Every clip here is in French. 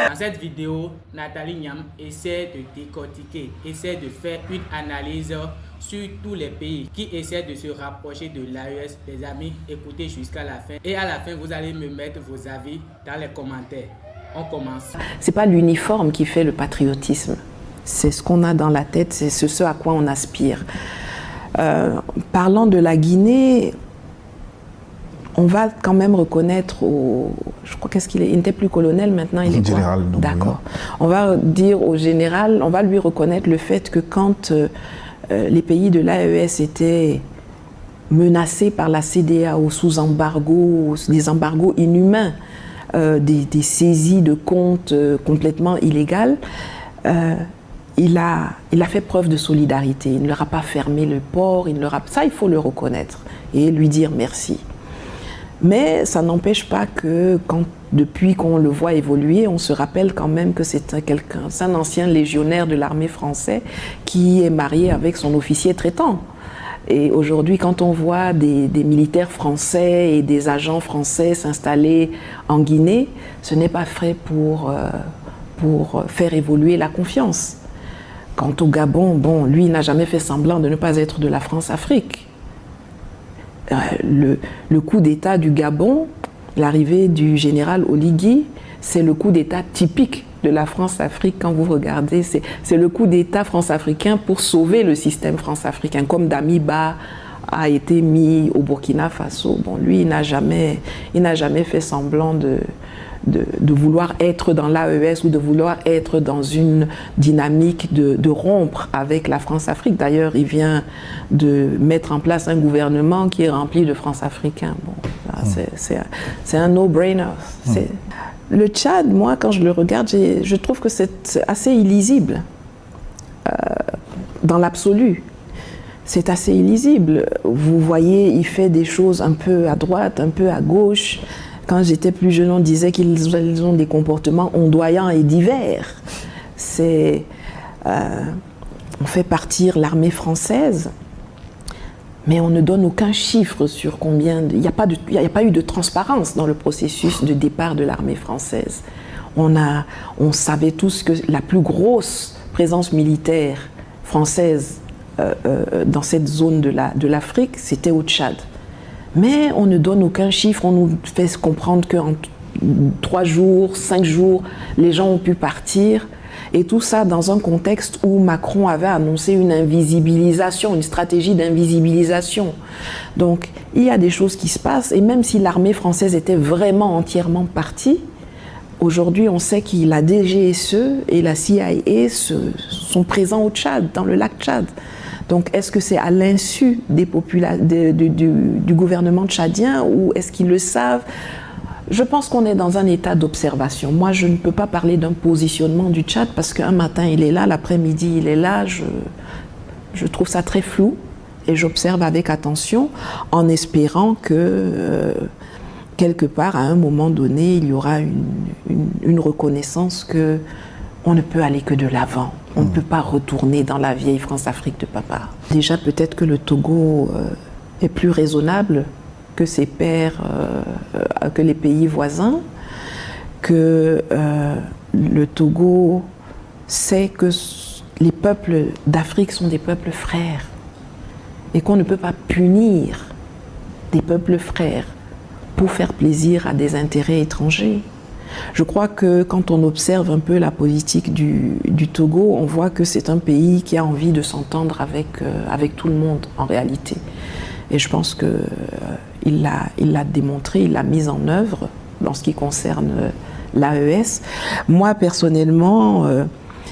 Dans cette vidéo, Nathalie Niam essaie de décortiquer, essaie de faire une analyse sur tous les pays qui essaient de se rapprocher de l'AES. Les amis, écoutez jusqu'à la fin. Et à la fin, vous allez me mettre vos avis dans les commentaires. On commence. C'est pas l'uniforme qui fait le patriotisme. C'est ce qu'on a dans la tête, c'est ce à quoi on aspire. Parlant de la Guinée, on va quand même reconnaître je crois qu'il n'était plus colonel, maintenant il est général. D'accord. On va dire au général, on va lui reconnaître le fait que quand les pays de l'AES étaient menacés par la CEDEAO sous embargo, des embargos inhumains, des saisies de comptes complètement illégales, il a fait preuve de solidarité. Il ne leur a pas fermé le port, ça il faut le reconnaître et lui dire merci. Mais ça n'empêche pas que depuis qu'on le voit évoluer, on se rappelle quand même que c'est un ancien légionnaire de l'armée française qui est marié avec son officier traitant. Et aujourd'hui, quand on voit des militaires français et des agents français s'installer en Guinée, ce n'est pas fait pour faire évoluer la confiance. Quant au Gabon, bon, lui, il n'a jamais fait semblant de ne pas être de la France-Afrique. Le coup d'État du Gabon, l'arrivée du général Oligui, c'est le coup d'État typique de la France-Afrique. Quand vous regardez, c'est le coup d'État france-africain pour sauver le système france-africain, comme Damiba a été mis au Burkina Faso. Bon, lui, il n'a jamais fait semblant de vouloir être dans l'AES ou de vouloir être dans une dynamique de rompre avec la France-Afrique. D'ailleurs, il vient de mettre en place un gouvernement qui est rempli de France-Africains. Bon, c'est un no-brainer. Le Tchad, moi, quand je le regarde, je trouve que c'est assez illisible dans l'absolu. C'est assez illisible. Vous voyez, il fait des choses un peu à droite, un peu à gauche. Quand j'étais plus jeune, on disait qu'ils ont des comportements ondoyants et divers. On fait partir l'armée française, mais on ne donne aucun chiffre sur combien... Il n'y a pas eu de transparence dans le processus de départ de l'armée française. On savait tous que la plus grosse présence militaire française dans cette zone de l'Afrique, c'était au Tchad. Mais on ne donne aucun chiffre, on nous fait comprendre qu'en 3 jours, 5 jours, les gens ont pu partir. Et tout ça dans un contexte où Macron avait annoncé une invisibilisation, une stratégie d'invisibilisation. Donc il y a des choses qui se passent, et même si l'armée française était vraiment entièrement partie, aujourd'hui on sait que la DGSE et la CIA sont présents au Tchad, dans le lac Tchad. Donc, est-ce que c'est à l'insu du gouvernement tchadien ou est-ce qu'ils le savent? Je pense qu'on est dans un état d'observation. Moi, je ne peux pas parler d'un positionnement du Tchad parce qu'un matin, il est là, l'après-midi, il est là. Je trouve ça très flou et j'observe avec attention en espérant que, quelque part, à un moment donné, il y aura une reconnaissance que on ne peut aller que de l'avant. On ne peut pas retourner dans la vieille France-Afrique de papa. Déjà, peut-être que le Togo est plus raisonnable que ses pairs, que les pays voisins, que le Togo sait que les peuples d'Afrique sont des peuples frères et qu'on ne peut pas punir des peuples frères pour faire plaisir à des intérêts étrangers. Je crois que quand on observe un peu la politique du Togo, on voit que c'est un pays qui a envie de s'entendre avec tout le monde en réalité. Et je pense qu'il l'a démontré, il l'a mis en œuvre dans ce qui concerne l'AES. Moi personnellement,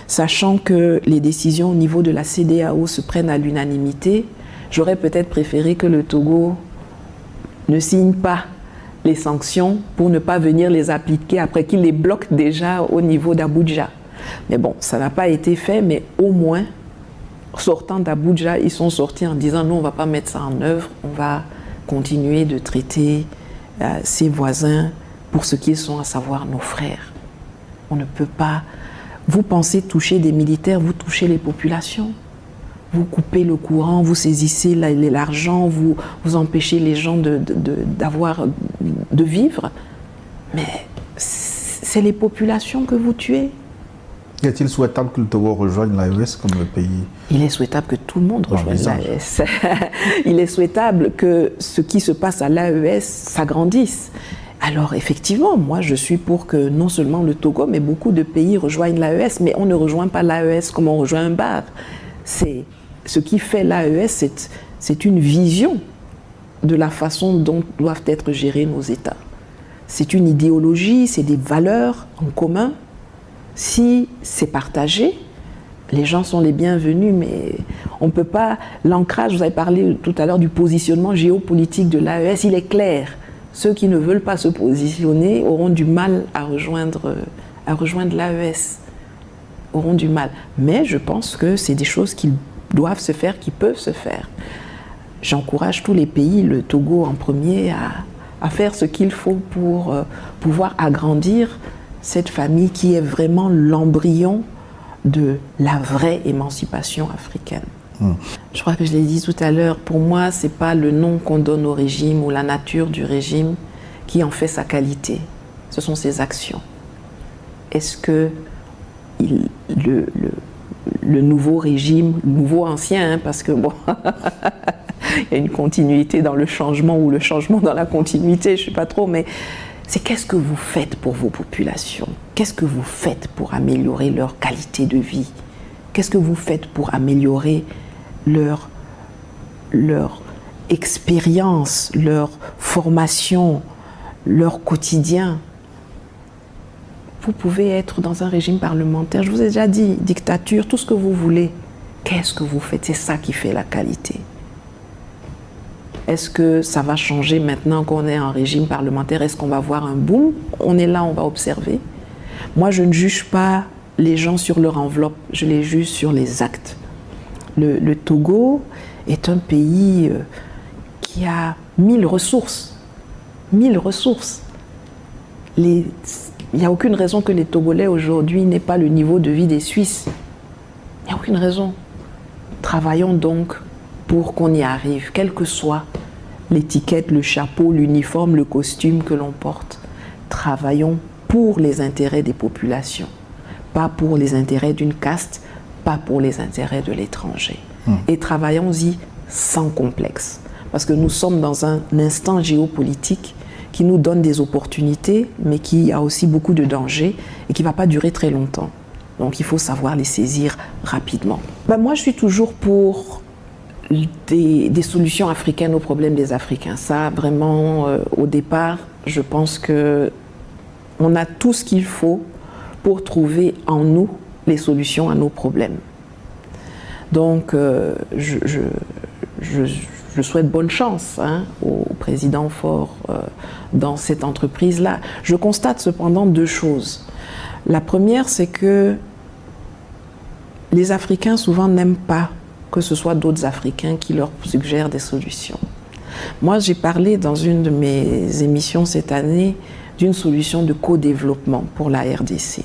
sachant que les décisions au niveau de la CEDEAO se prennent à l'unanimité, j'aurais peut-être préféré que le Togo ne signe pas les sanctions pour ne pas venir les appliquer après qu'ils les bloquent déjà au niveau d'Abuja. Mais bon, ça n'a pas été fait, mais au moins, sortant d'Abuja, ils sont sortis en disant non, on ne va pas mettre ça en œuvre, on va continuer de traiter ses voisins pour ce qu'ils sont, à savoir nos frères. On ne peut pas... Vous pensez toucher des militaires, vous touchez les populations. Vous coupez le courant, vous saisissez l'argent, vous empêchez les gens de vivre. Mais c'est les populations que vous tuez. Est-il souhaitable que le Togo rejoigne l'AES comme le pays? Il est souhaitable que tout le monde rejoigne l'AES. Il est souhaitable que ce qui se passe à l'AES s'agrandisse. Alors effectivement, moi je suis pour que non seulement le Togo, mais beaucoup de pays rejoignent l'AES, mais on ne rejoint pas l'AES comme on rejoint un bar. C'est ce qui fait l'AES, c'est une vision de la façon dont doivent être gérés nos États. C'est une idéologie, c'est des valeurs en commun. Si c'est partagé, les gens sont les bienvenus, mais on ne peut pas... L'ancrage, vous avez parlé tout à l'heure du positionnement géopolitique de l'AES, il est clair. Ceux qui ne veulent pas se positionner auront du mal à rejoindre l'AES. Auront du mal. Mais je pense que c'est des choses qui doivent se faire, qui peuvent se faire. J'encourage tous les pays, le Togo en premier, à faire ce qu'il faut pour pouvoir agrandir cette famille qui est vraiment l'embryon de la vraie émancipation africaine. Je crois que je l'ai dit tout à l'heure, pour moi, ce n'est pas le nom qu'on donne au régime ou la nature du régime qui en fait sa qualité. Ce sont ses actions. Est-ce que le nouveau régime, le nouveau ancien, hein, parce que bon, il y a une continuité dans le changement ou le changement dans la continuité, je ne sais pas trop, mais c'est qu'est-ce que vous faites pour vos populations? Qu'est-ce que vous faites pour améliorer leur qualité de vie? Qu'est-ce que vous faites pour améliorer leur expérience, leur formation, leur quotidien? Vous pouvez être dans un régime parlementaire, je vous ai déjà dit, dictature, tout ce que vous voulez. Qu'est-ce que vous faites? C'est ça qui fait la qualité. Est-ce que ça va changer maintenant qu'on est en régime parlementaire? Est-ce qu'on va voir un boom? On est là, on va observer. Moi, je ne juge pas les gens sur leur enveloppe, je les juge sur les actes. Le Togo est un pays qui a 1000 ressources. 1000 ressources. Il n'y a aucune raison que les Togolais aujourd'hui n'aient pas le niveau de vie des Suisses. Il n'y a aucune raison. Travaillons donc pour qu'on y arrive, quelle que soit l'étiquette, le chapeau, l'uniforme, le costume que l'on porte. Travaillons pour les intérêts des populations, pas pour les intérêts d'une caste, pas pour les intérêts de l'étranger. Et travaillons-y sans complexe, parce que nous sommes dans un instant géopolitique qui nous donne des opportunités, mais qui a aussi beaucoup de dangers et qui ne va pas durer très longtemps. Donc il faut savoir les saisir rapidement. Moi, je suis toujours pour des solutions africaines aux problèmes des Africains. Ça, vraiment, au départ, je pense qu'on a tout ce qu'il faut pour trouver en nous les solutions à nos problèmes. Donc, je souhaite bonne chance au président Faure dans cette entreprise-là. Je constate cependant deux choses. La première, c'est que les Africains souvent n'aiment pas que ce soit d'autres Africains qui leur suggèrent des solutions. Moi, j'ai parlé dans une de mes émissions cette année d'une solution de co-développement pour la RDC.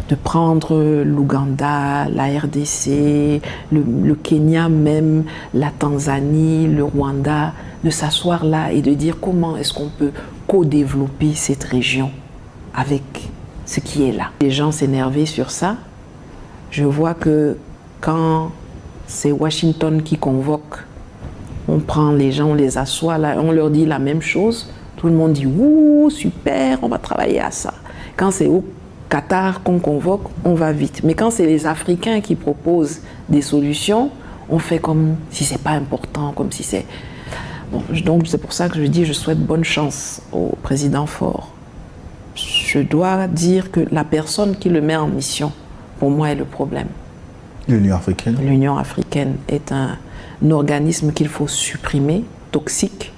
De prendre l'Ouganda, la RDC, le Kenya même, la Tanzanie, le Rwanda, de s'asseoir là et de dire comment est-ce qu'on peut co-développer cette région avec ce qui est là. Les gens s'énervaient sur ça. Je vois que quand c'est Washington qui convoque, on prend les gens, on les assoit là, on leur dit la même chose. Tout le monde dit « Ouh, super, on va travailler à ça ». Quand c'est au Qatar qu'on convoque, on va vite. Mais quand c'est les Africains qui proposent des solutions, on fait comme si c'est pas important, comme si c'est... Bon, donc c'est pour ça que je dis je souhaite bonne chance au président Faure. Je dois dire que la personne qui le met en mission, pour moi, est le problème. L'Union africaine? L'Union africaine est un organisme qu'il faut supprimer, toxique,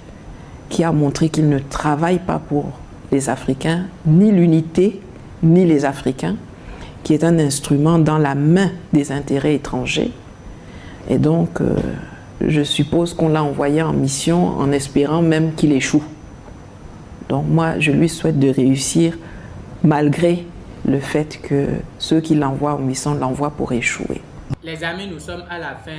qui a montré qu'il ne travaille pas pour les Africains, ni l'unité, ni les Africains, qui est un instrument dans la main des intérêts étrangers. Et donc, je suppose qu'on l'a envoyé en mission en espérant même qu'il échoue. Donc moi, je lui souhaite de réussir malgré le fait que ceux qui l'envoient en mission l'envoient pour échouer. Les amis, nous sommes à la fin